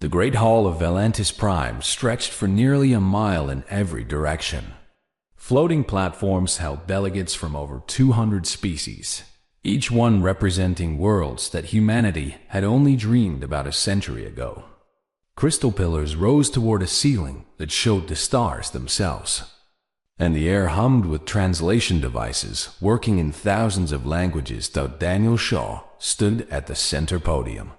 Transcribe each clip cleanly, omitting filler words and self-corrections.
The great hall of Valantis Prime stretched for nearly a mile in every direction. Floating platforms held delegates from over 200 species, each one representing worlds that humanity had only dreamed about a century ago. Crystal pillars rose toward a ceiling that showed the stars themselves, and the air hummed with translation devices working in thousands of languages. Daniel Shaw stood at the center podium,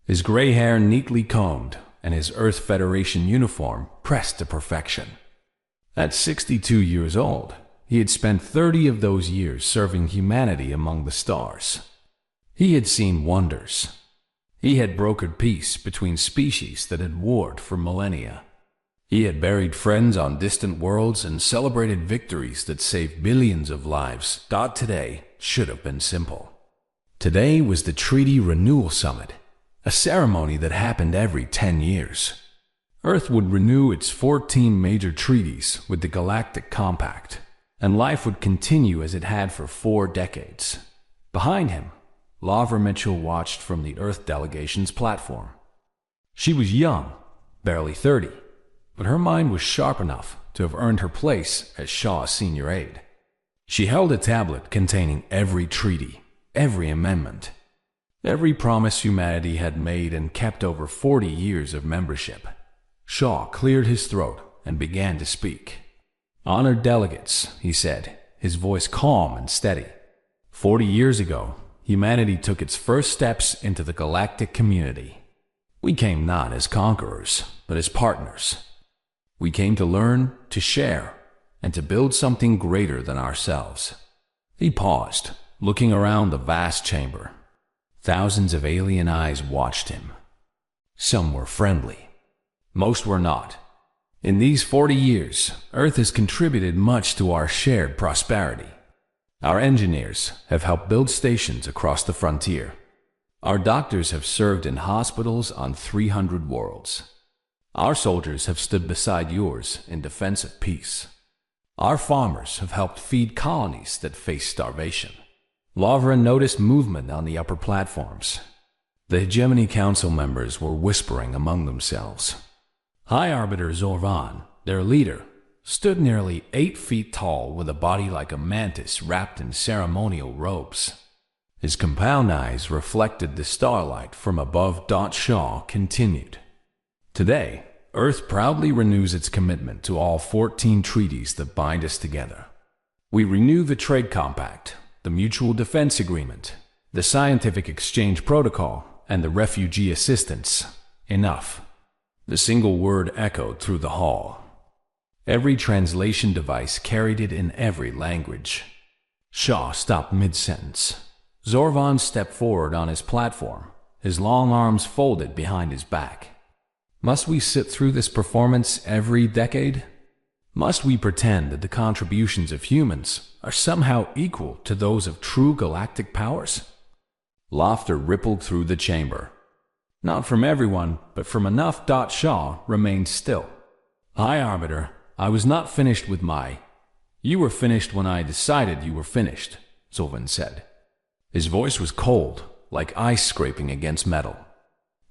his gray hair neatly combed and his Earth Federation uniform pressed to perfection. At 62 years old, he had spent 30 of those years serving humanity among the stars. He had seen wonders. He had brokered peace between species that had warred for millennia. He had buried friends on distant worlds and celebrated victories that saved billions of lives. Today should have been simple. Today was the Treaty Renewal Summit, a ceremony that happened every 10 years. Earth would renew its 14 major treaties with the Galactic Compact, and life would continue as it had for 4 decades. Behind him, Lavra Mitchell watched from the Earth delegation's platform. She was young, barely 30, but her mind was sharp enough to have earned her place as Shaw's senior aide. She held a tablet containing every treaty, every amendment, every promise humanity had made and kept over 40 years of membership. Shaw cleared his throat and began to speak. "Honored delegates," he said, his voice calm and steady. 40 years ago, humanity took its first steps into the galactic community. We came not as conquerors, but as partners. We came to learn, to share, and to build something greater than ourselves. He paused, looking around the vast chamber. Thousands of alien eyes watched him. Some were friendly. Most were not. In these 40 years, Earth has contributed much to our shared prosperity. Our engineers have helped build stations across the frontier. Our doctors have served in hospitals on 300 worlds. Our soldiers have stood beside yours in defense of peace. Our farmers have helped feed colonies that face starvation. Lavra noticed movement on the upper platforms. The Hegemony Council members were whispering among themselves. High Arbiter Zorvan, their leader, stood nearly 8 feet tall with a body like a mantis wrapped in ceremonial robes. His compound eyes reflected the starlight from above. Shaw continued. Today, Earth proudly renews its commitment to all 14 treaties that bind us together. We renew the Trade Compact, the Mutual Defense Agreement, the Scientific Exchange Protocol, and the Refugee Assistance. Enough. The single word echoed through the hall. Every translation device carried it in every language. Shaw stopped mid-sentence. Zorvan stepped forward on his platform, his long arms folded behind his back. Must we sit through this performance every decade? Must we pretend that the contributions of humans are somehow equal to those of true galactic powers? Laughter rippled through the chamber. Not from everyone, but from enough. Shaw remained still. High Arbiter, I was not finished with my... You were finished when I decided you were finished, Zorvan said. His voice was cold, like ice scraping against metal.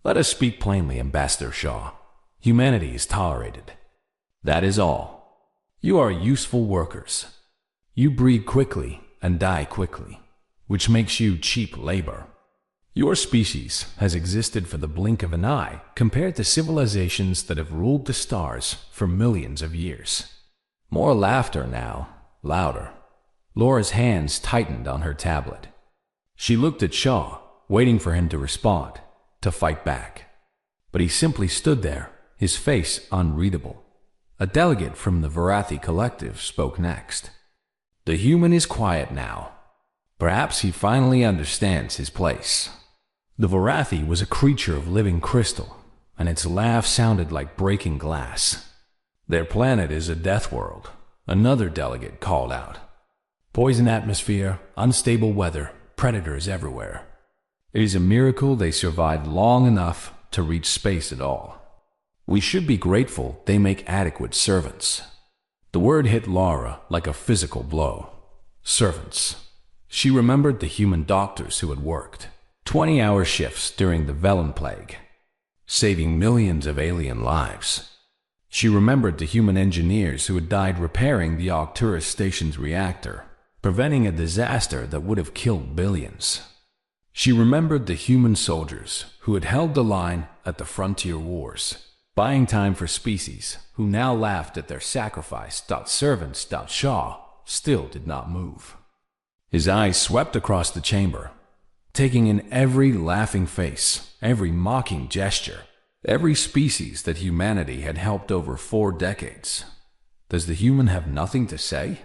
Let us speak plainly, Ambassador Shaw. Humanity is tolerated. That is all. You are useful workers. You breed quickly and die quickly, which makes you cheap labor. Your species has existed for the blink of an eye compared to civilizations that have ruled the stars for millions of years. More laughter now, louder. Laura's hands tightened on her tablet. She looked at Shaw, waiting for him to respond, to fight back. But he simply stood there, his face unreadable. A delegate from the Varathi Collective spoke next. The human is quiet now. Perhaps he finally understands his place. The Varathi was a creature of living crystal, and its laugh sounded like breaking glass. Their planet is a death world, another delegate called out. Poison atmosphere, unstable weather, predators everywhere. It is a miracle they survived long enough to reach space at all. We should be grateful they make adequate servants. The word hit Laura like a physical blow. Servants. She remembered the human doctors who had worked 20-hour shifts during the Velen Plague. saving millions of alien lives. She remembered the human engineers who had died repairing the Arcturus station's reactor, preventing a disaster that would have killed billions. She remembered the human soldiers who had held the line at the frontier wars, buying time for species who now laughed at their sacrifice. Servants. Shaw still did not move. His eyes swept across the chamber, taking in every laughing face, every mocking gesture, every species that humanity had helped over 4 decades. Does the human have nothing to say?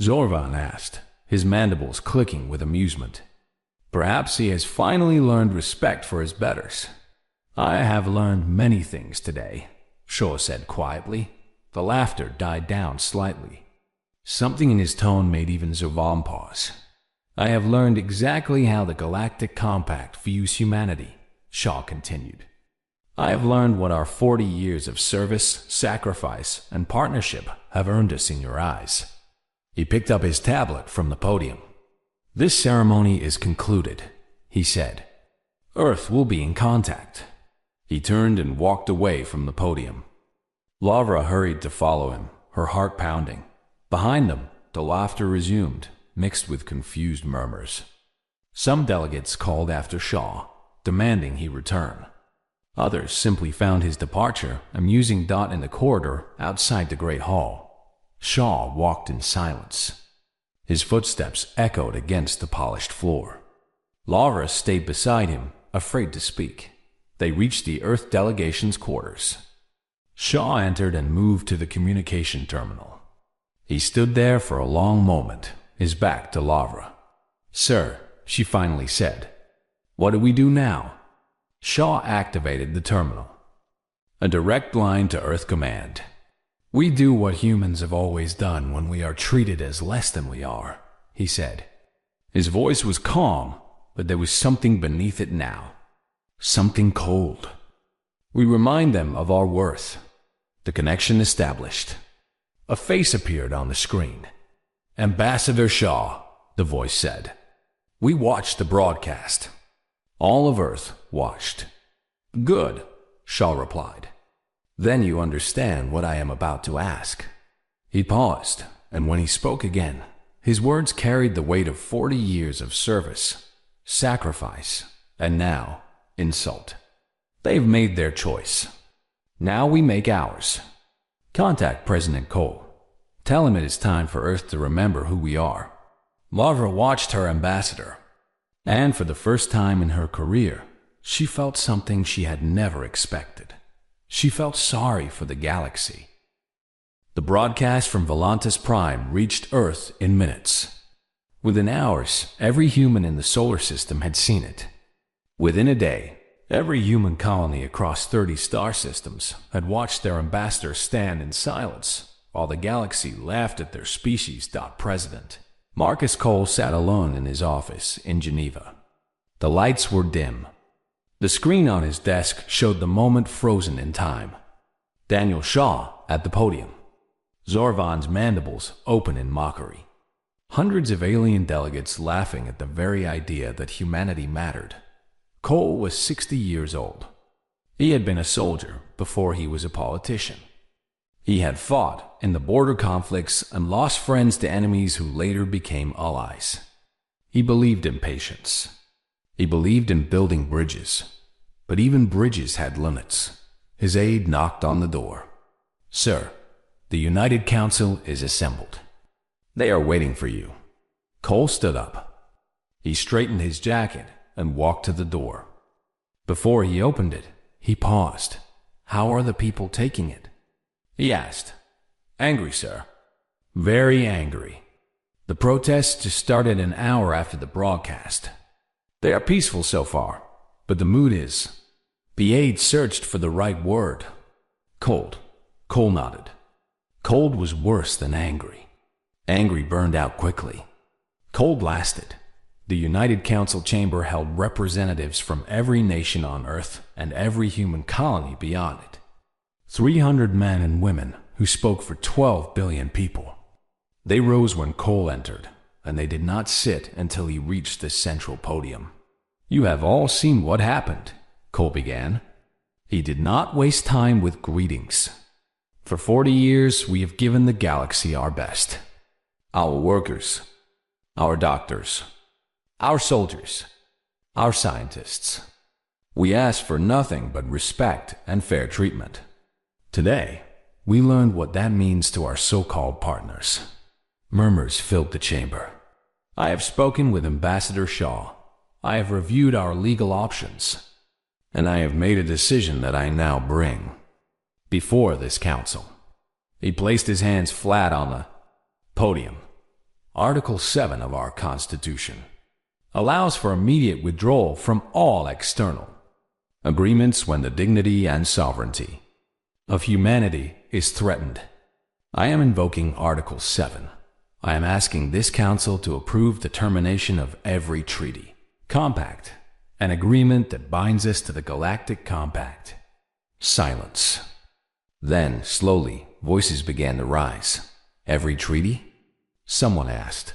Zorvan asked, his mandibles clicking with amusement. Perhaps he has finally learned respect for his betters. I have learned many things today, Shaw said quietly. The laughter died down slightly. Something in his tone made even Zorvan pause. I have learned exactly how the Galactic Compact views humanity, Shaw continued. I have learned what our 40 years of service, sacrifice, and partnership have earned us in your eyes. He picked up his tablet from the podium. This ceremony is concluded, he said. Earth will be in contact. He turned and walked away from the podium. Lavra hurried to follow him, her heart pounding. Behind them, the laughter resumed, mixed with confused murmurs. Some delegates called after Shaw, demanding he return. Others simply found his departure amusing. In the corridor outside the Great Hall, Shaw walked in silence. His footsteps echoed against the polished floor. Lavra stayed beside him, afraid to speak. They reached the Earth delegation's quarters. Shaw entered and moved to the communication terminal. He stood there for a long moment, his back to Lavra. Sir, she finally said. What do we do now? Shaw activated the terminal. A direct line to Earth Command. We do what humans have always done when we are treated as less than we are, he said. His voice was calm, but there was something beneath it now. Something cold. We remind them of our worth. The connection established. A face appeared on the screen. Ambassador Shaw, the voice said. We watched the broadcast. All of Earth watched. Good, Shaw replied. Then you understand what I am about to ask. He paused, and when he spoke again, his words carried the weight of 40 years of service, sacrifice, and now, insult. They've made their choice. Now we make ours. Contact President Cole. Tell him it is time for Earth to remember who we are. Lavra watched her ambassador, and for the first time in her career, she felt something she had never expected. She felt sorry for the galaxy. The broadcast from Volantis Prime reached Earth in minutes. Within hours, every human in the solar system had seen it. Within a day, every human colony across 30 star systems had watched their ambassador stand in silence while the galaxy laughed at their species. President Marcus Cole sat alone in his office in Geneva. The lights were dim. The screen on his desk showed the moment frozen in time. Daniel Shaw at the podium. Zorvan's mandibles open in mockery. Hundreds of alien delegates laughing at the very idea that humanity mattered. Cole was 60 years old. He had been a soldier before he was a politician. He had fought in the border conflicts and lost friends to enemies who later became allies. He believed in patience. He believed in building bridges. But even bridges had limits. His aide knocked on the door. Sir, the United Council is assembled. They are waiting for you. Cole stood up. He straightened his jacket and walked to the door. Before he opened it, he paused. How are the people taking it? He asked. Angry, sir. Very angry. The protests just started an hour after the broadcast. They are peaceful so far, but the mood is... The aide searched for the right word. Cold. Cole nodded. Cold was worse than angry. Angry burned out quickly. Cold lasted. The United Council chamber held representatives from every nation on Earth and every human colony beyond it. 300 men and women who spoke for 12 billion people. They rose when Cole entered, and they did not sit until he reached the central podium. You have all seen what happened, Cole began. He did not waste time with greetings. For 40 years, we have given the galaxy our best. Our workers, our doctors, our soldiers, our scientists. We asked for nothing but respect and fair treatment. Today, we learned what that means to our so-called partners. Murmurs filled the chamber. I have spoken with Ambassador Shaw. I have reviewed our legal options. And I have made a decision that I now bring before this council. He placed his hands flat on the podium. Article 7 of our Constitution allows for immediate withdrawal from all external agreements when the dignity and sovereignty of humanity is threatened. I am invoking Article 7. I am asking this council to approve the termination of every treaty, compact, an agreement that binds us to the Galactic Compact. Silence. Then, slowly, voices began to rise. Every treaty? Someone asked.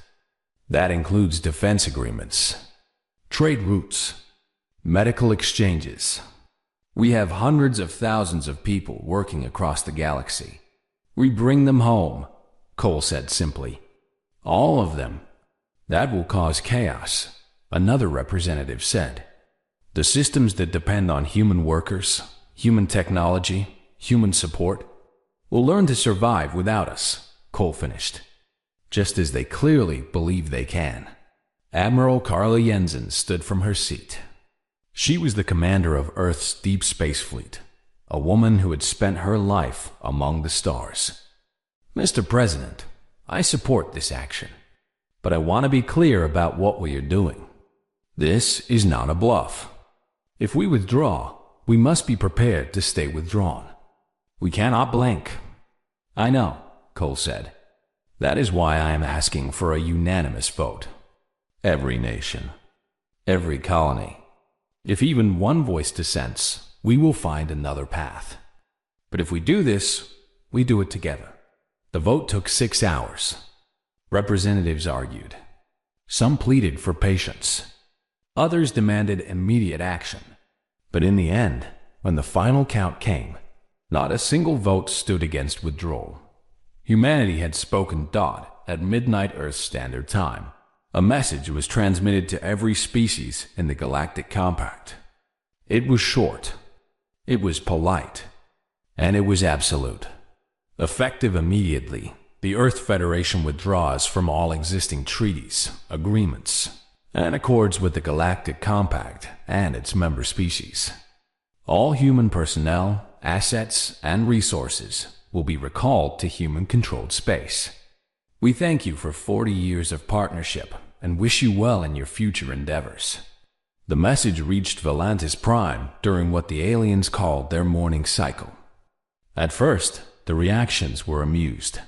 That includes defense agreements, trade routes, medical exchanges. We have hundreds of thousands of people working across the galaxy. We bring them home, Cole said simply. All of them. That will cause chaos, another representative said. The systems that depend on human workers, human technology, human support, will learn to survive without us, Cole finished. Just as they clearly believe they can. Admiral Carla Jensen stood from her seat. She was the commander of Earth's Deep Space Fleet, a woman who had spent her life among the stars. Mr. President, I support this action, but I want to be clear about what we are doing. This is not a bluff. If we withdraw, we must be prepared to stay withdrawn. We cannot blink. I know, Cole said. That is why I am asking for a unanimous vote. Every nation, every colony. If even one voice dissents, we will find another path. But if we do this, we do it together. The vote took 6 hours. Representatives argued. Some pleaded for patience. Others demanded immediate action. But in the end, when the final count came, not a single vote stood against withdrawal. Humanity had spoken at midnight Earth Standard Time. A message was transmitted to every species in the Galactic Compact. It was short, it was polite, and it was absolute. Effective immediately, the Earth Federation withdraws from all existing treaties, agreements, and accords with the Galactic Compact and its member species. All human personnel, assets, and resources will be recalled to human-controlled space. We thank you for 40 years of partnership and wish you well in your future endeavors. The message reached Volantis Prime during what the aliens called their morning cycle. At first, the reactions were amused.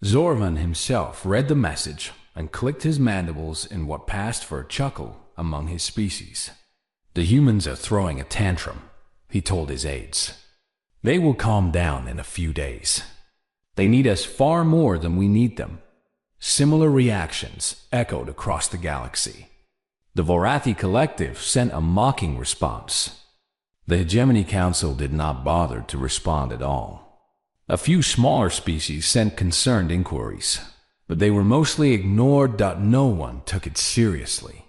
Zorvan himself read the message and clicked his mandibles in what passed for a chuckle among his species. The humans are throwing a tantrum, he told his aides. They will calm down in a few days. They need us far more than we need them. Similar reactions echoed across the galaxy. The Vorathi Collective sent a mocking response. The Hegemony Council did not bother to respond at all. A few smaller species sent concerned inquiries, but they were mostly ignored. No one took it seriously.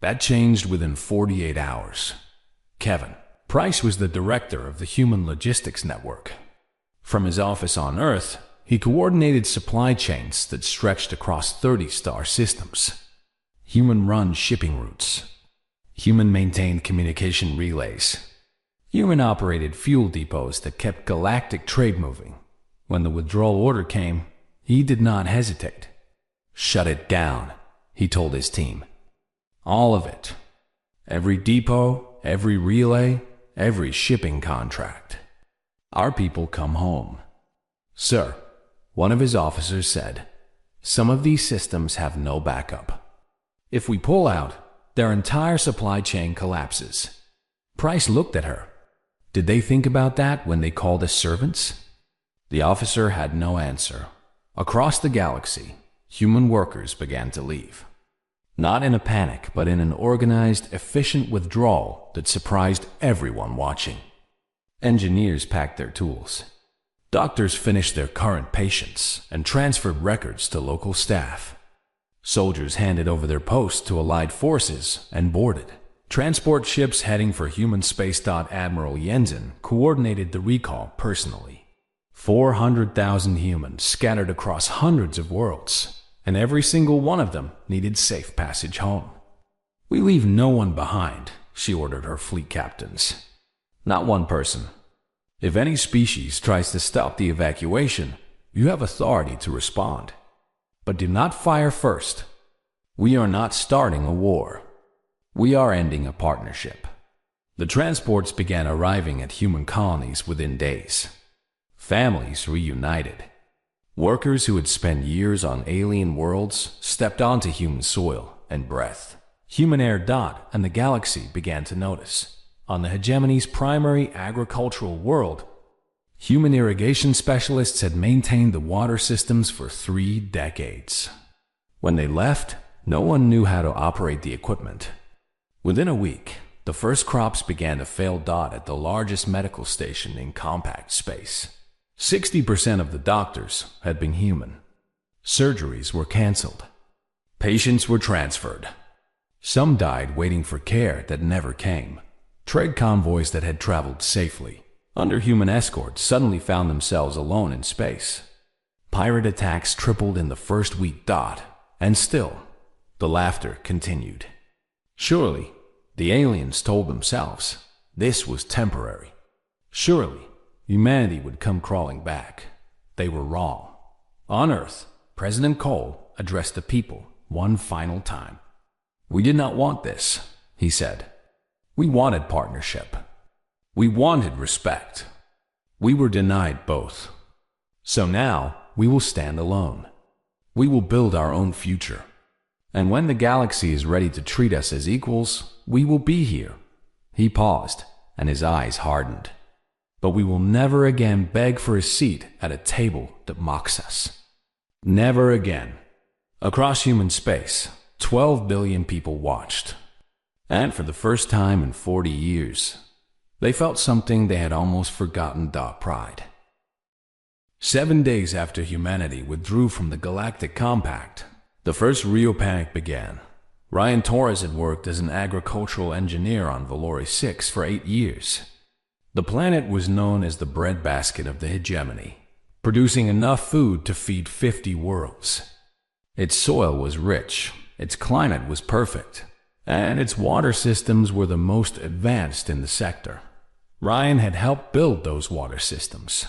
That changed within 48 hours. Kevin Price was the director of the Human Logistics Network. From his office on Earth, he coordinated supply chains that stretched across 30 star systems. Human-run shipping routes. Human-maintained communication relays. Human-operated fuel depots that kept galactic trade moving. When the withdrawal order came, he did not hesitate. Shut it down, he told his team. All of it. Every depot, every relay, every shipping contract. Our people come home. Sir, one of his officers said, some of these systems have no backup. If we pull out, their entire supply chain collapses. Price looked at her. Did they think about that when they called us servants? The officer had no answer. Across the galaxy, human workers began to leave. Not in a panic, but in an organized, efficient withdrawal that surprised everyone watching. Engineers packed their tools. Doctors finished their current patients and transferred records to local staff. Soldiers handed over their posts to Allied forces and boarded. Transport ships heading for human space. Admiral Jensen coordinated the recall personally. 400,000 humans scattered across hundreds of worlds, and every single one of them needed safe passage home. "We leave no one behind," she ordered her fleet captains. "Not one person. If any species tries to stop the evacuation, you have authority to respond. But do not fire first. We are not starting a war. We are ending a partnership." The transports began arriving at human colonies within days. Families reunited. Workers who had spent years on alien worlds stepped onto human soil and breathed. Human air. And the galaxy began to notice. On the hegemony's primary agricultural world, human irrigation specialists had maintained the water systems for 3 decades. When they left, no one knew how to operate the equipment. Within a week, the first crops began to fail. At the largest medical station in compact space, 60% of the doctors had been human. Surgeries were canceled. Patients were transferred. Some died waiting for care that never came. Trade convoys that had traveled safely under human escort suddenly found themselves alone in space. Pirate attacks tripled in the first week. And still, the laughter continued. Surely, the aliens told themselves, this was temporary. Surely, humanity would come crawling back. They were wrong. On Earth, President Cole addressed the people one final time. "We did not want this," he said. "We wanted partnership. We wanted respect. We were denied both. So now we will stand alone. We will build our own future. And when the galaxy is ready to treat us as equals, we will be here." He paused, and his eyes hardened. "But we will never again beg for a seat at a table that mocks us. Never again." Across human space, 12 billion people watched. And for the first time in 40 years, they felt something they had almost forgotten. Pride. 7 days after humanity withdrew from the Galactic Compact, the first real panic began. Ryan Torres had worked as an agricultural engineer on Valori 6 for 8 years. The planet was known as the breadbasket of the hegemony, producing enough food to feed 50 worlds. Its soil was rich, its climate was perfect, and its water systems were the most advanced in the sector. Ryan had helped build those water systems.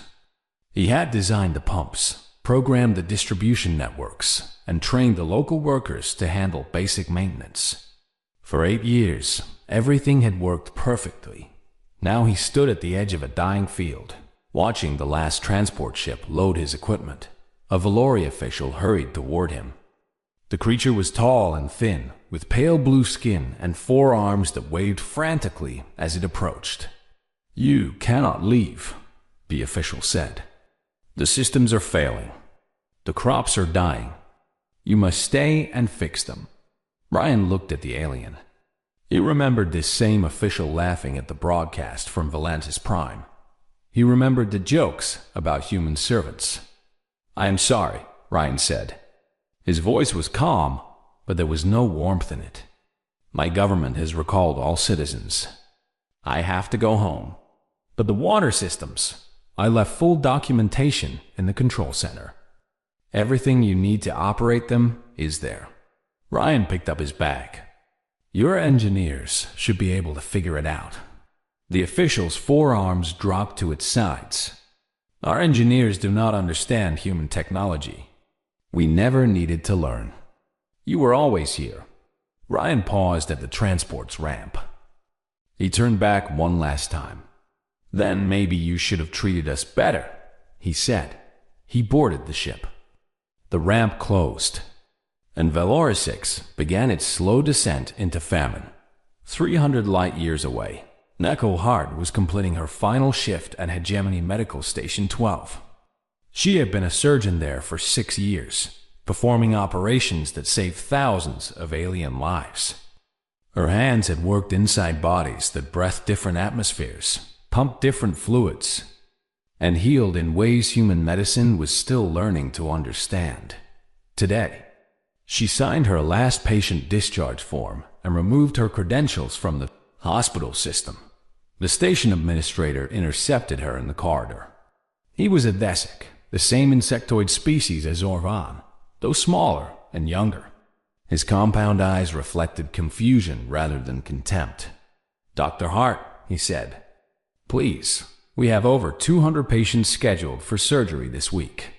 He had designed the pumps, programmed the distribution networks, and trained the local workers to handle basic maintenance. For 8 years, everything had worked perfectly. Now he stood at the edge of a dying field, watching the last transport ship load his equipment. A Valori official hurried toward him. The creature was tall and thin, with pale blue skin and 4 arms that waved frantically as it approached. "You cannot leave," the official said. "The systems are failing. The crops are dying. You must stay and fix them." Ryan looked at the alien. He remembered this same official laughing at the broadcast from Valantis Prime. He remembered the jokes about human servants. "I am sorry," Ryan said. His voice was calm, but there was no warmth in it. "My government has recalled all citizens. I have to go home. But the water systems, I left full documentation in the control center. Everything you need to operate them is there." Ryan picked up his bag. "Your engineers should be able to figure it out." The official's forearms dropped to its sides. "Our engineers do not understand human technology. We never needed to learn. You were always here." Ryan paused at the transport's ramp. He turned back one last time. "Then maybe you should have treated us better," he said. He boarded the ship. The ramp closed, and Valori 6 began its slow descent into famine. 300 light-years away, Neko Hart was completing her final shift at Hegemony Medical Station 12. She had been a surgeon there for 6 years, performing operations that saved thousands of alien lives. Her hands had worked inside bodies that breathed different atmospheres, pumped different fluids, and healed in ways human medicine was still learning to understand. Today, she signed her last patient discharge form and removed her credentials from the hospital system. The station administrator intercepted her in the corridor. He was a Desic, the same insectoid species as Zorvan, though smaller and younger. His compound eyes reflected confusion rather than contempt. "Dr. Hart," he said, "please, we have over 200 patients scheduled for surgery this week.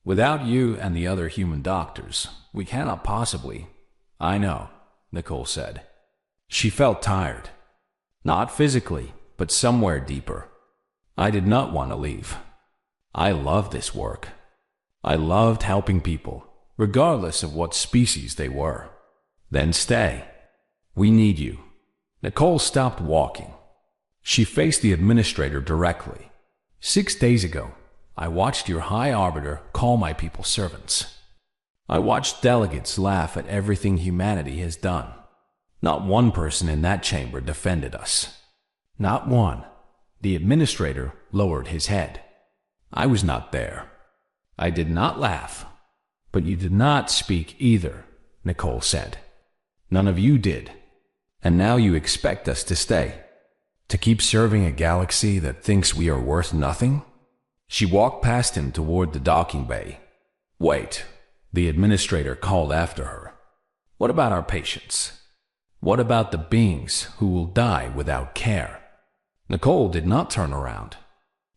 Without you and the other human doctors, we cannot possibly—" "I know," Nicole said. She felt tired. Not physically, but somewhere deeper. "I did not want to leave. I loved this work. I loved helping people, regardless of what species they were." "Then stay. We need you." Nicole stopped walking. She faced the administrator directly. "6 days ago, I watched your High Arbiter call my people servants. I watched delegates laugh at everything humanity has done. Not one person in that chamber defended us. Not one." The administrator lowered his head. "I was not there. I did not laugh. But you did not speak either," Nicole said. "None of you did. And now you expect us to stay? To keep serving a galaxy that thinks we are worth nothing?" She walked past him toward the docking bay. "Wait," the administrator called after her. "What about our patients? What about the beings who will die without care?" Nicole did not turn around.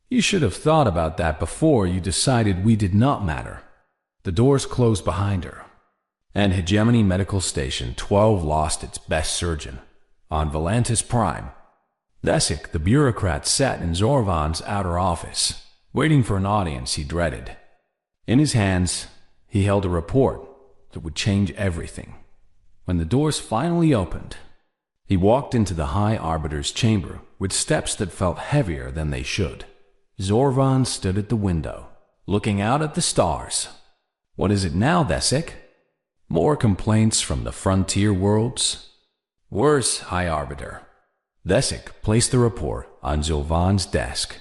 "You should have thought about that before you decided we did not matter." The doors closed behind her, and Hegemony Medical Station 12 lost its best surgeon. On Volantis Prime, Desic, the bureaucrat, sat in Zorvan's outer office, waiting for an audience he dreaded. In his hands, he held a report that would change everything. When the doors finally opened, he walked into the High Arbiter's chamber with steps that felt heavier than they should. Zorvan stood at the window, looking out at the stars. "What is it now, Desic? More complaints from the frontier worlds?" "Worse, High Arbiter." Desic placed the report on Zorvan's desk.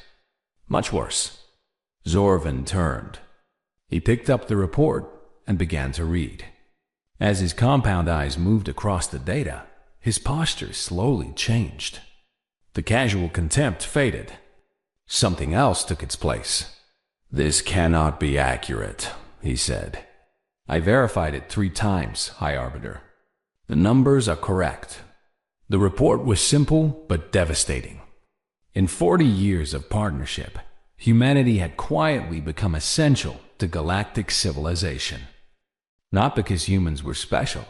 "Much worse." Zorvan turned. He picked up the report and began to read. As his compound eyes moved across the data, his posture slowly changed. The casual contempt faded. Something else took its place. "This cannot be accurate," he said. "I verified it 3 times, High Arbiter. The numbers are correct." The report was simple but devastating. In 40 years of partnership, humanity had quietly become essential to galactic civilization. Not because humans were special,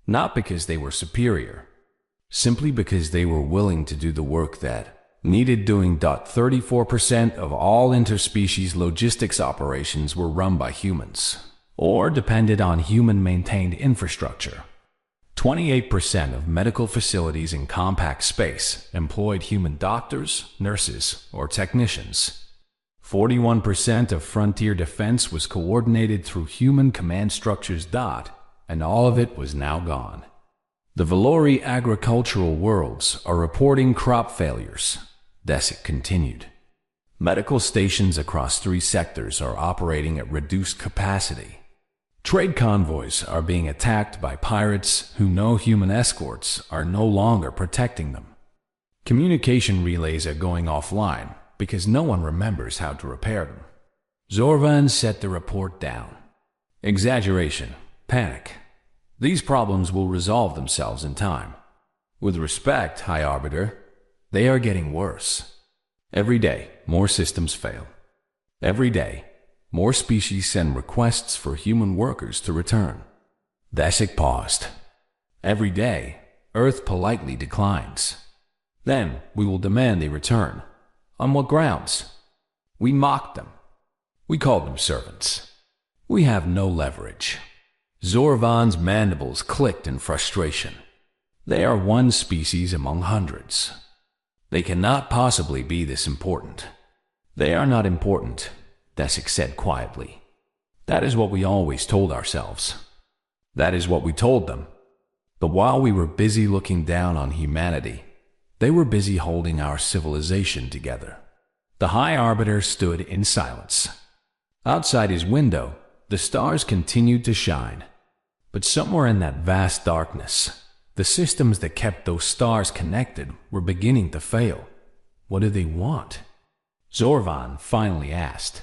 not because they were superior, simply because they were willing to do the work that needed doing. 34% of all interspecies logistics operations were run by humans, or depended on human-maintained infrastructure. 28% of medical facilities in compact space employed human doctors, nurses, or technicians. 41% of frontier defense was coordinated through human command structures. And all of it was now gone. The Valori agricultural worlds are reporting crop failures, Desic continued. Medical stations across 3 sectors are operating at reduced capacity. Trade convoys are being attacked by pirates who know human escorts are no longer protecting them. Communication relays are going offline because no one remembers how to repair them. Zorvan set the report down. "Exaggeration, panic. These problems will resolve themselves in time. With respect, High Arbiter, they are getting worse. Every day, more systems fail. Every day, more species send requests for human workers to return." Desic paused. "Every day, Earth politely declines. Then we will demand they return. On what grounds? We mocked them. We called them servants. We have no leverage." Zorvan's mandibles clicked in frustration. "They are one species among hundreds. They cannot possibly be this important." "They are not important," Desic said quietly. "That is what we always told ourselves. That is what we told them. But while we were busy looking down on humanity, They were busy holding our civilization together. The High Arbiter stood in silence. Outside his window, the stars continued to shine. But somewhere in that vast darkness, the systems that kept those stars connected were beginning to fail. What do they want? Zorvan finally asked.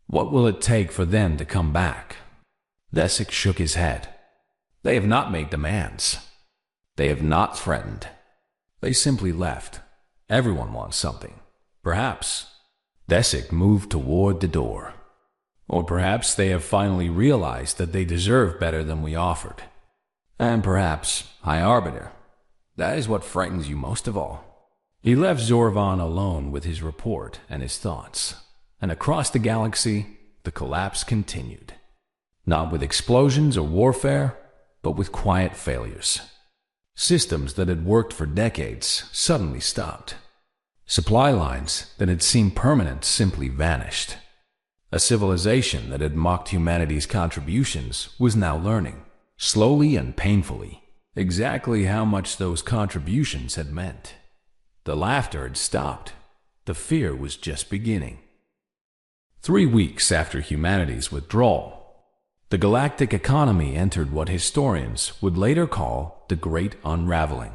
What will it take for them to come back? Desik shook his head. They have not made demands. They have not threatened. They simply left. Everyone wants something. Perhaps. Desik moved toward the door. Or perhaps they have finally realized that they deserve better than we offered. And perhaps, High Arbiter, that is what frightens you most of all. He left Zorvan alone with his report and his thoughts, and across the galaxy, the collapse continued. Not with explosions or warfare, but with quiet failures. Systems that had worked for decades suddenly stopped. Supply lines that had seemed permanent simply vanished. A civilization that had mocked humanity's contributions was now learning, slowly and painfully, exactly how much those contributions had meant. The laughter had stopped. The fear was just beginning. 3 weeks after humanity's withdrawal, the galactic economy entered what historians would later call the Great Unraveling,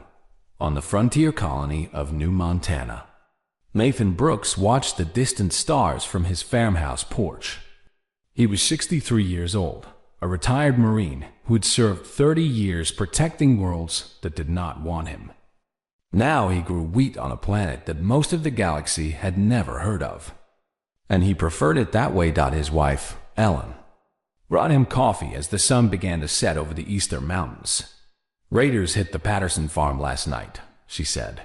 on the frontier colony of New Montana. Nathan Brooks watched the distant stars from his farmhouse porch. He was 63 years old, a retired Marine who had served 30 years protecting worlds that did not want him. Now he grew wheat on a planet that most of the galaxy had never heard of. And he preferred it that way. His wife, Ellen, brought him coffee as the sun began to set over the eastern mountains. Raiders hit the Patterson farm last night, she said.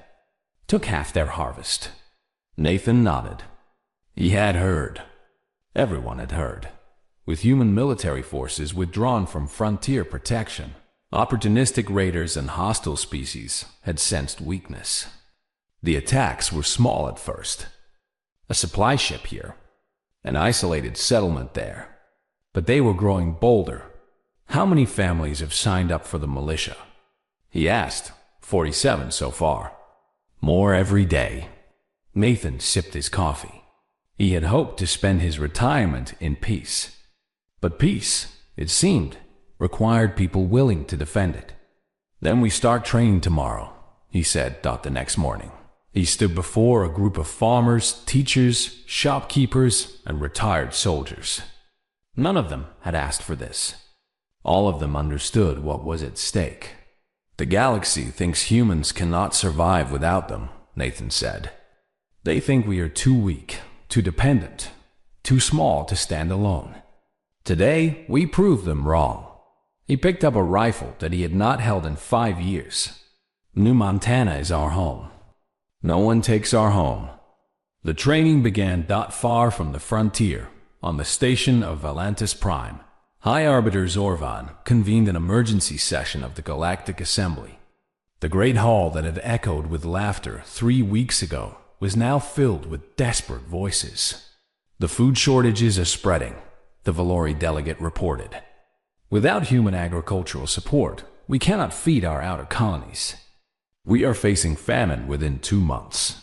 Took half their harvest. Nathan nodded. He had heard. Everyone had heard. With human military forces withdrawn from frontier protection, opportunistic raiders and hostile species had sensed weakness. The attacks were small at first. A supply ship here, an isolated settlement there. But they were growing bolder. How many families have signed up for the militia? He asked. 47 so far. More every day. Nathan sipped his coffee. He had hoped to spend his retirement in peace. But peace, it seemed, required people willing to defend it. Then we start training tomorrow, he said. The next morning, he stood before a group of farmers, teachers, shopkeepers, and retired soldiers. None of them had asked for this. All of them understood what was at stake. The galaxy thinks humans cannot survive without them, Nathan said. They think we are too weak, too dependent, too small to stand alone. Today, we proved them wrong. He picked up a rifle that he had not held in 5 years. New Montana is our home. No one takes our home. The training began far from the frontier, on the station of Valantis Prime. High Arbiter Zorvan convened an emergency session of the Galactic Assembly. The great hall that had echoed with laughter 3 weeks ago was now filled with desperate voices. The food shortages are spreading, the Valori delegate reported. Without human agricultural support, we cannot feed our outer colonies. We are facing famine within 2 months.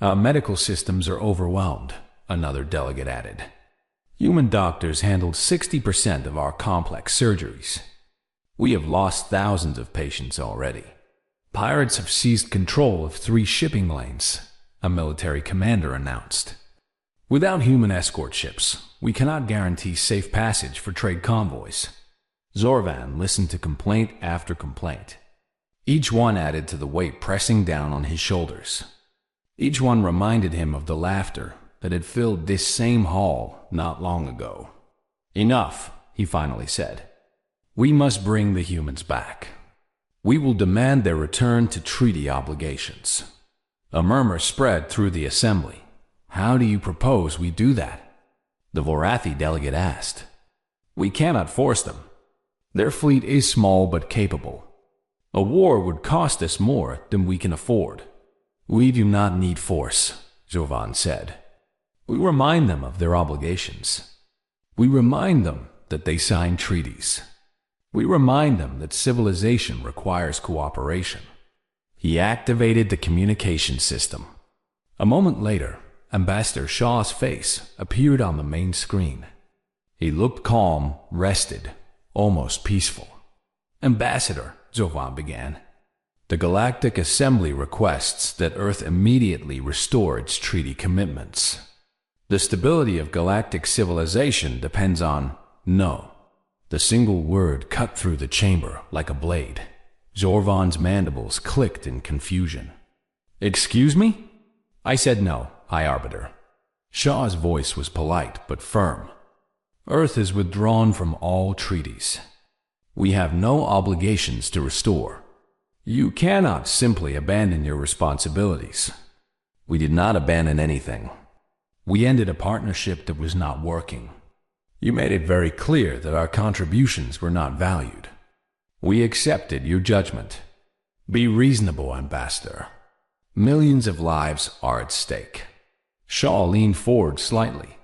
Our medical systems are overwhelmed, another delegate added. Human doctors handled 60% of our complex surgeries. We have lost thousands of patients already. Pirates have seized control of 3 shipping lanes, a military commander announced. Without human escort ships, we cannot guarantee safe passage for trade convoys. Zorvan listened to complaint after complaint. Each one added to the weight pressing down on his shoulders. Each one reminded him of the laughter that had filled this same hall not long ago. Enough, he finally said. We must bring the humans back. We will demand their return to treaty obligations. A murmur spread through the assembly. How do you propose we do that? The Vorathi delegate asked. We cannot force them. Their fleet is small but capable. A war would cost us more than we can afford. We do not need force, Zorvan said. We remind them of their obligations. We remind them that they signed treaties. We remind them that civilization requires cooperation. He activated the communication system. A moment later, Ambassador Shaw's face appeared on the main screen. He looked calm, rested, almost peaceful. "Ambassador," Zovan began, "the Galactic Assembly requests that Earth immediately restore its treaty commitments. The stability of galactic civilization depends on no." The single word cut through the chamber like a blade. Zorvan's mandibles clicked in confusion. "Excuse me?" "I said no, High Arbiter." Shaw's voice was polite but firm. "Earth is withdrawn from all treaties. We have no obligations to restore. You cannot simply abandon your responsibilities." "We did not abandon anything. We ended a partnership that was not working. You made it very clear that our contributions were not valued. We accepted your judgment. Be reasonable, Ambassador. Millions of lives are at stake." Shaw leaned forward slightly.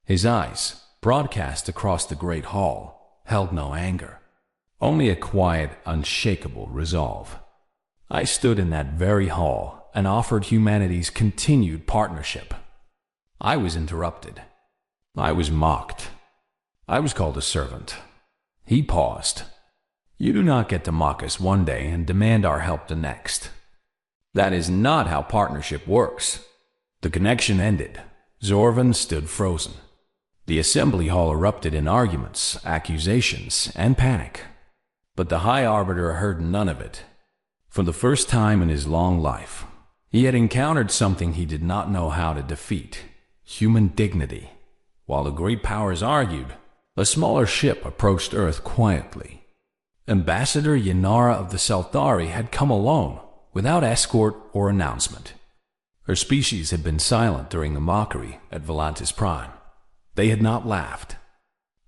His eyes, broadcast across the great hall, held no anger, only a quiet, unshakable resolve. "I stood in that very hall and offered humanity's continued partnership. I was interrupted. I was mocked. I was called a servant." He paused. "You do not get to mock us one day and demand our help the next. That is not how partnership works." The connection ended. Zorvan stood frozen. The assembly hall erupted in arguments, accusations, and panic. But the High Arbiter heard none of it. For the first time in his long life, he had encountered something he did not know how to defeat: human dignity. While the great powers argued, a smaller ship approached Earth quietly. Ambassador Yanara of the Selthari had come alone, without escort or announcement. Her species had been silent during the mockery at Volantis Prime. They had not laughed,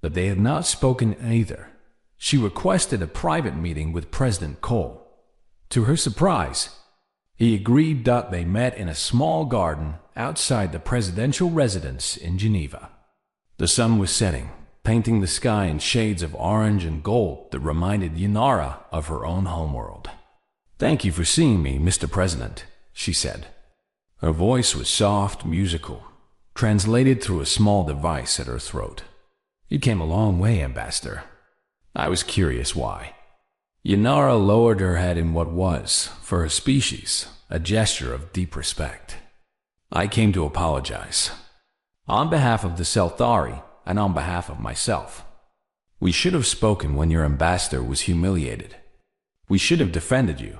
but they had not spoken either. She requested a private meeting with President Cole. To her surprise, he agreed that they met in a small garden outside the presidential residence in Geneva. The sun was setting, painting the sky in shades of orange and gold that reminded Yanara of her own homeworld. "Thank you for seeing me, Mr. President," she said. Her voice was soft, musical, translated through a small device at her throat. "You came a long way, Ambassador." I was curious why. Yanara lowered her head in what was, for her species, a gesture of deep respect. "I came to apologize. On behalf of the Selthari, and on behalf of myself. We should have spoken when your ambassador was humiliated. We should have defended you.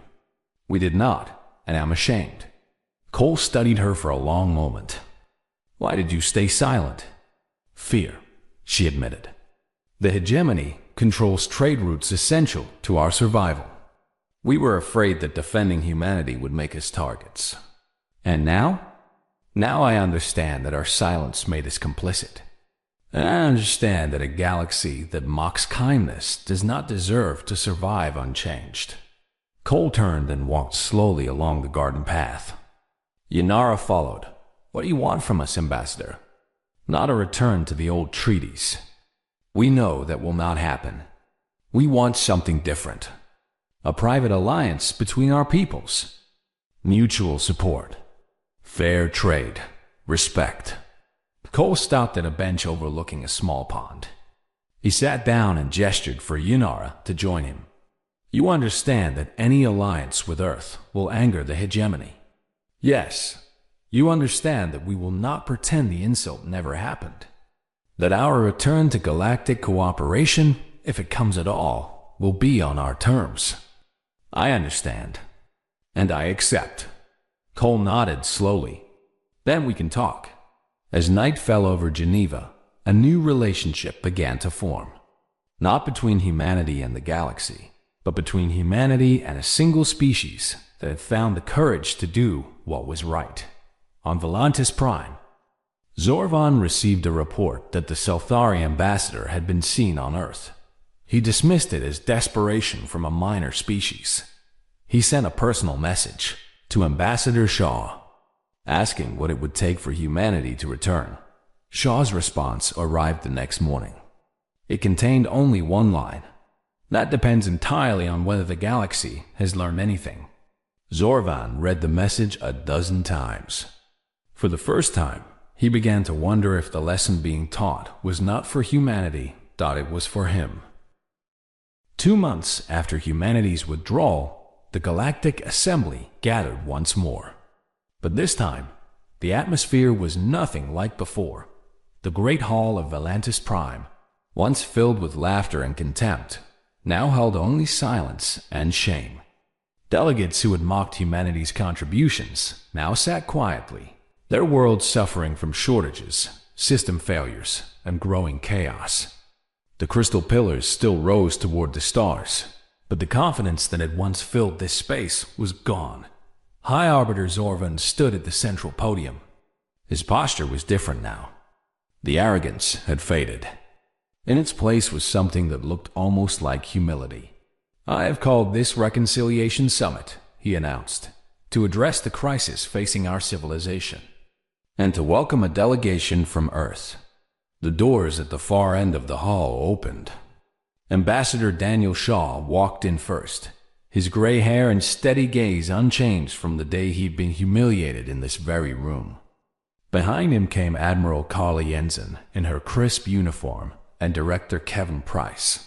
We did not, and I'm ashamed." Cole studied her for a long moment. "Why did you stay silent?" "Fear," she admitted. "The hegemony controls trade routes essential to our survival. We were afraid that defending humanity would make us targets. And now? Now I understand that our silence made us complicit. And I understand that a galaxy that mocks kindness does not deserve to survive unchanged." Cole turned and walked slowly along the garden path. Yanara followed. "What do you want from us, Ambassador?" "Not a return to the old treaties. We know that will not happen. We want something different. A private alliance between our peoples. Mutual support. Fair trade. Respect." Cole stopped at a bench overlooking a small pond. He sat down and gestured for Yanara to join him. "You understand that any alliance with Earth will anger the hegemony. Yes, you understand that we will not pretend the insult never happened. That our return to galactic cooperation, if it comes at all, will be on our terms." "I understand. And I accept." Cole nodded slowly. "Then we can talk." As night fell over Geneva, a new relationship began to form. Not between humanity and the galaxy, but between humanity and a single species that had found the courage to do what was right. On Volantis Prime, Zorvan received a report that the Selthari ambassador had been seen on Earth. He dismissed it as desperation from a minor species. He sent a personal message to Ambassador Shaw, asking what it would take for humanity to return. Shaw's response arrived the next morning. It contained only one line. "That depends entirely on whether the galaxy has learned anything." Zorvan read the message a dozen times. For the first time, he began to wonder if the lesson being taught was not for humanity, thought it was for him. 2 months after humanity's withdrawal, the Galactic Assembly gathered once more. But this time, the atmosphere was nothing like before. The Great Hall of Valantis Prime, once filled with laughter and contempt, now held only silence and shame. Delegates who had mocked humanity's contributions now sat quietly, their world suffering from shortages, system failures, and growing chaos. The crystal pillars still rose toward the stars, but the confidence that had once filled this space was gone. High Arbiter Zorvan stood at the central podium. His posture was different now. The arrogance had faded. In its place was something that looked almost like humility. "I have called this Reconciliation Summit," he announced, "to address the crisis facing our civilization, and to welcome a delegation from Earth." The doors at the far end of the hall opened. Ambassador Daniel Shaw walked in first, his gray hair and steady gaze unchanged from the day he'd been humiliated in this very room. Behind him came Admiral Carla Jensen in her crisp uniform and Director Kevin Price,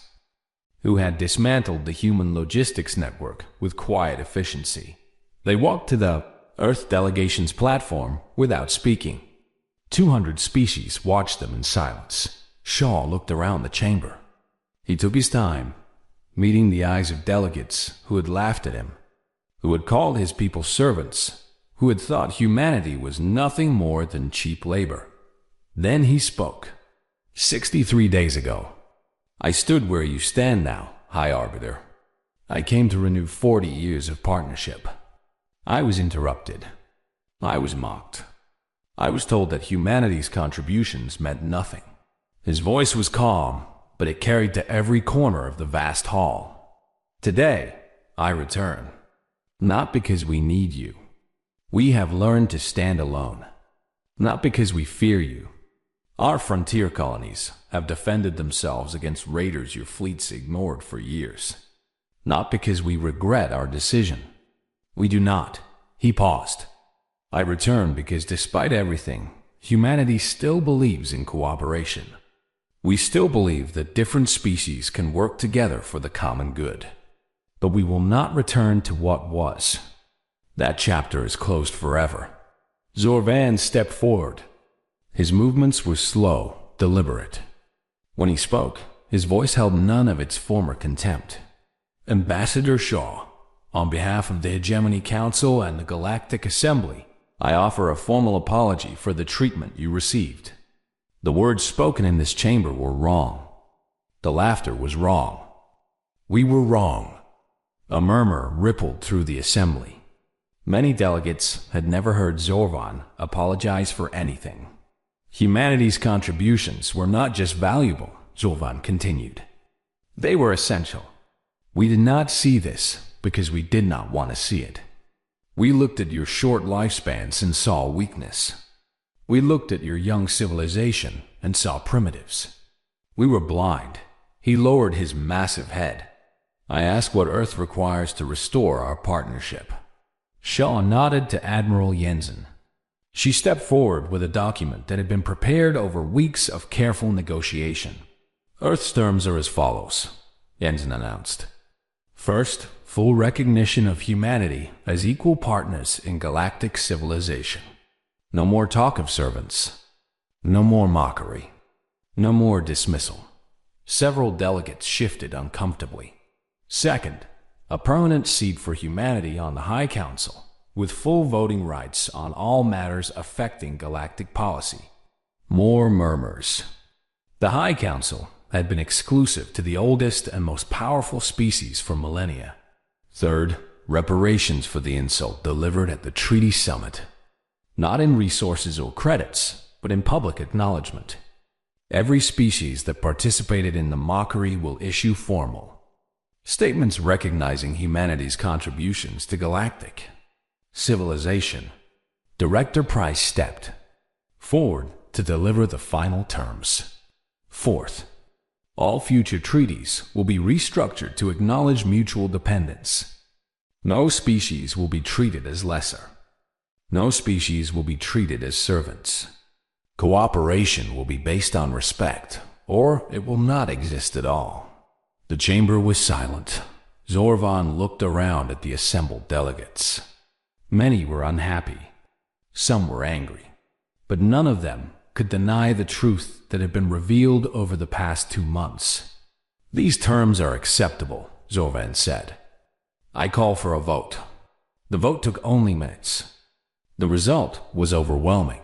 who had dismantled the human logistics network with quiet efficiency. They walked to the Earth delegation's platform without speaking. 200 species watched them in silence. Shaw looked around the chamber. He took his time, meeting the eyes of delegates who had laughed at him, who had called his people servants, who had thought humanity was nothing more than cheap labor. Then he spoke. 63 days ago, I stood where you stand now, High Arbiter. I came to renew 40 years of partnership. I was interrupted. I was mocked. I was told that humanity's contributions meant nothing. His voice was calm, but it carried to every corner of the vast hall. Today, I return. Not because we need you. We have learned to stand alone. Not because we fear you. Our frontier colonies have defended themselves against raiders your fleets ignored for years. Not because we regret our decision. We do not. He paused. I return because despite everything, humanity still believes in cooperation. We still believe that different species can work together for the common good. But we will not return to what was. That chapter is closed forever. Zorvan stepped forward. His movements were slow, deliberate. When he spoke, his voice held none of its former contempt. Ambassador Shaw, on behalf of the Hegemony Council and the Galactic Assembly, I offer a formal apology for the treatment you received. The words spoken in this chamber were wrong. The laughter was wrong. We were wrong. A murmur rippled through the assembly. Many delegates had never heard Zorvan apologize for anything. Humanity's contributions were not just valuable, Zorvan continued. They were essential. We did not see this because we did not want to see it. We looked at your short lifespans and saw weakness. We looked at your young civilization and saw primitives. We were blind. He lowered his massive head. I ask what Earth requires to restore our partnership. Shaw nodded to Admiral Jensen. She stepped forward with a document that had been prepared over weeks of careful negotiation. Earth's terms are as follows, Jensen announced. First, full recognition of humanity as equal partners in galactic civilization. No more talk of servants. No more mockery. No more dismissal. Several delegates shifted uncomfortably. Second, a permanent seat for humanity on the High Council, with full voting rights on all matters affecting galactic policy. More murmurs. The High Council had been exclusive to the oldest and most powerful species for millennia. Third, reparations for the insult delivered at the Treaty Summit. Not in resources or credits, but in public acknowledgement. Every species that participated in the mockery will issue formal statements recognizing humanity's contributions to galactic civilization. Director Price stepped forward to deliver the final terms. Fourth, all future treaties will be restructured to acknowledge mutual dependence. No species will be treated as lesser. No species will be treated as servants. Cooperation will be based on respect, or it will not exist at all. The chamber was silent. Zorvan looked around at the assembled delegates. Many were unhappy. Some were angry. But none of them could deny the truth that had been revealed over the past 2 months. These terms are acceptable, Zorvan said. I call for a vote. The vote took only minutes. The result was overwhelming.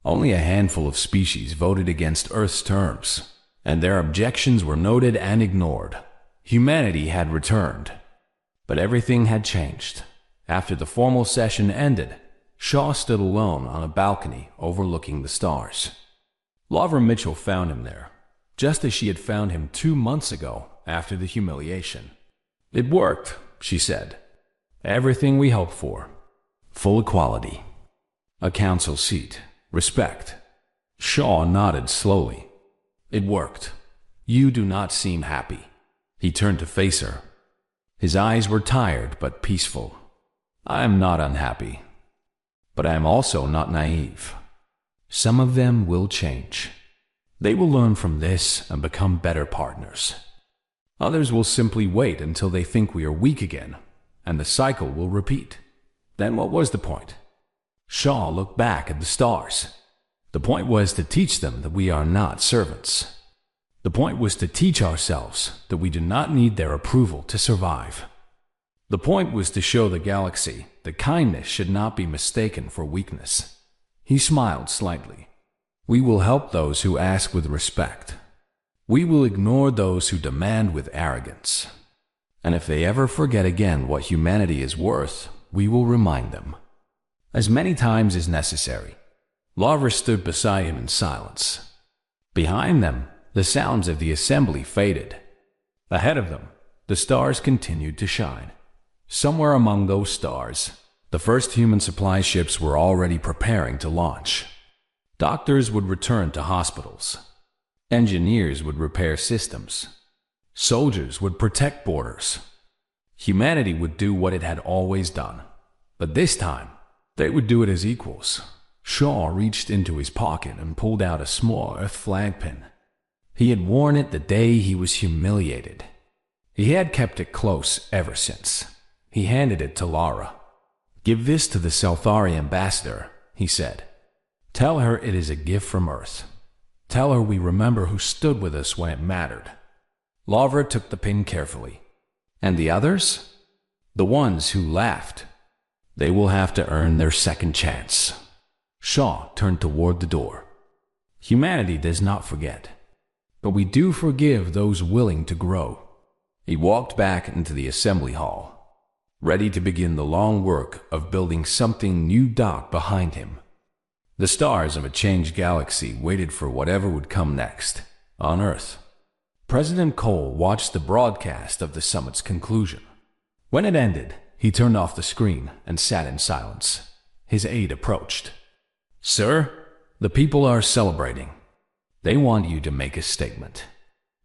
Only a handful of species voted against Earth's terms, and their objections were noted and ignored. Humanity had returned. But everything had changed. After the formal session ended, Shaw stood alone on a balcony overlooking the stars. Lavra Mitchell found him there, just as she had found him 2 months ago after the humiliation. It worked, she said. Everything we hoped for. Full equality. A council seat. Respect. Shaw nodded slowly. It worked. You do not seem happy. He turned to face her. His eyes were tired but peaceful. I am not unhappy. But I am also not naive. Some of them will change. They will learn from this and become better partners. Others will simply wait until they think we are weak again, and the cycle will repeat. Then what was the point? Shaw looked back at the stars. The point was to teach them that we are not servants. The point was to teach ourselves that we do not need their approval to survive. The point was to show the galaxy that kindness should not be mistaken for weakness. He smiled slightly. We will help those who ask with respect. We will ignore those who demand with arrogance. And if they ever forget again what humanity is worth, we will remind them. As many times as necessary. Lavra stood beside him in silence. Behind them, the sounds of the assembly faded. Ahead of them, the stars continued to shine. Somewhere among those stars, the first human supply ships were already preparing to launch. Doctors would return to hospitals. Engineers would repair systems. Soldiers would protect borders. Humanity would do what it had always done. But this time, they would do it as equals. Shaw reached into his pocket and pulled out a small Earth flag pin. He had worn it the day he was humiliated. He had kept it close ever since. He handed it to Lara. Give this to the Selthari ambassador, he said. Tell her it is a gift from Earth. Tell her we remember who stood with us when it mattered. Lavra took the pin carefully. And the others? The ones who laughed. They will have to earn their second chance. Shaw turned toward the door. Humanity does not forget. But we do forgive those willing to grow. He walked back into the assembly hall, ready to begin the long work of building something new dark behind him. The stars of a changed galaxy waited for whatever would come next, on Earth. President Cole watched the broadcast of the summit's conclusion. When it ended, he turned off the screen and sat in silence. His aide approached. Sir, the people are celebrating. They want you to make a statement.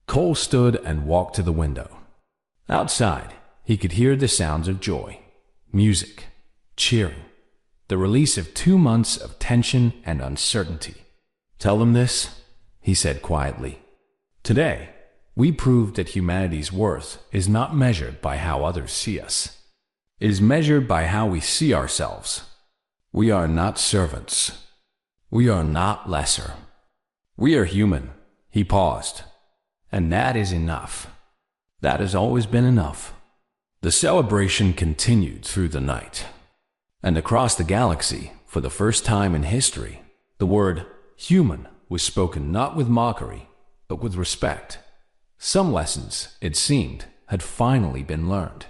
Cole stood and walked to the window. Outside, he could hear the sounds of joy, music, cheering, the release of 2 months of tension and uncertainty. Tell them this, he said quietly. Today, we proved that humanity's worth is not measured by how others see us. It is measured by how we see ourselves. We are not servants. We are not lesser. We are human. He paused. And that is enough. That has always been enough. The celebration continued through the night. And across the galaxy, for the first time in history, the word human was spoken not with mockery, but with respect. Some lessons, it seemed, had finally been learned.